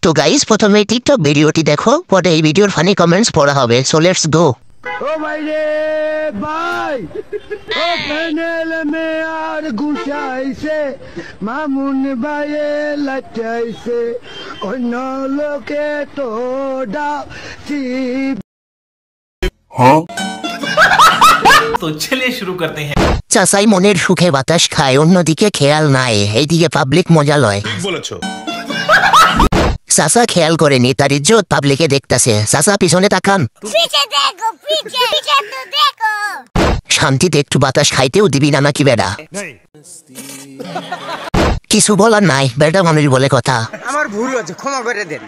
তো গাইস প্রথমে টিকটক ভিডিওটি দেখো, পরে এই ভিডিওর ফানি কমেন্টস পড়া হবে। So let's go. ও ভাই রে ভাই, ও প্যানেল মে আর ঘুষাইছে, মামুন ভাইয়ে লাচাইছে, অন্য লোকে তো ডাকি। तो चलिए शुरू करते हैं। চাচাই মনের সুখে বাতাস খায়, অন্যদিকে খেয়াল নাই, এইদিকে পাবলিক মজা লয়। বলেছো। চাচা খেয়াল করেনি, তার ইজ্জত পাবলিকে দেখতাছে। চাচা পিছনে তাকান, শান্তিতে একটু বাতাস খাইতেও দিবি না নাকি বেড়া? কিছু বলার নাই, বেড়া মানুষ বলে কথা। আমার ভুল হচ্ছে, ক্ষমা করে দেন।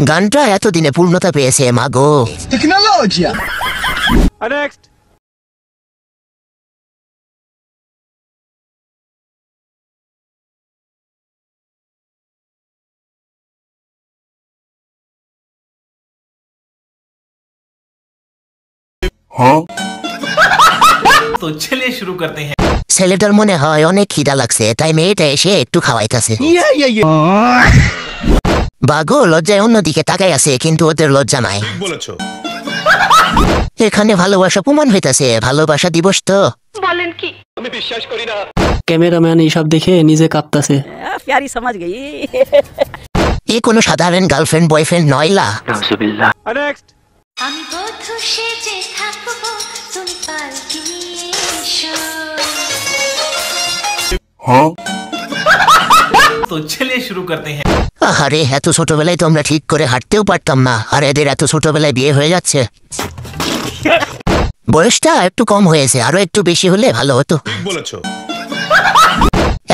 গানটা এতদিনে পূর্ণতা পেয়েছে, মাগো। টেকনোলজিয়া। নেক্সট। तो चलिए शुरू करते हैं। ছেলেটার মনে হয় অনেক খিদা লাগছে, তাই মেয়েটা এসে একটু খাওয়াইতেছে। বাঘও লজ্জায় অন্যদিকে তাকাই আছে, কিন্তু ওদের লজ্জা নাই। বলেছো। এখানে ভালোবাসা প্রমাণ হইতাছে, ভালোবাসা দিবস তো। বলেন কি? আমি বিশ্বাস করি না। ক্যামেরাম্যান এইসব দেখে নিজে কাঁপতাছে। प्यारी समझ गई। এ কোনো সাধারণ গার্লফ্রেন্ড বয়ফ্রেন্ড নয়লা। নেক্সট। আমি বধূ সেজে থাকবো, তুমি পালকি নিয়ে এসো। तो चलिए शुरू करते हैं। আরে এত ছোটবেলায় তো আমরা ঠিক করে হাঁটতেও পারতাম না, আর এদের এত ছোটবেলায় বিয়ে হয়ে যাচ্ছে। বয়সটা একটু কম হয়েছে, আরো একটু বেশি হলে ভালো হতো। বলেছো।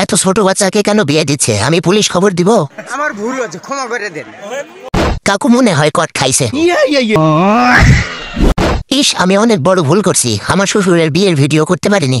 এত ছোট বাচ্চাকে কেন বিয়ে দিচ্ছে? আমি পুলিশ খবর দিব। আমার ভুল হচ্ছে, ক্ষমা করে দেন। কাকু মনে হয় কট খাইছে। ইস, আমি অনেক বড় ভুল করছি, আমার শ্বশুরের বিয়ের ভিডিও করতে পারিনি।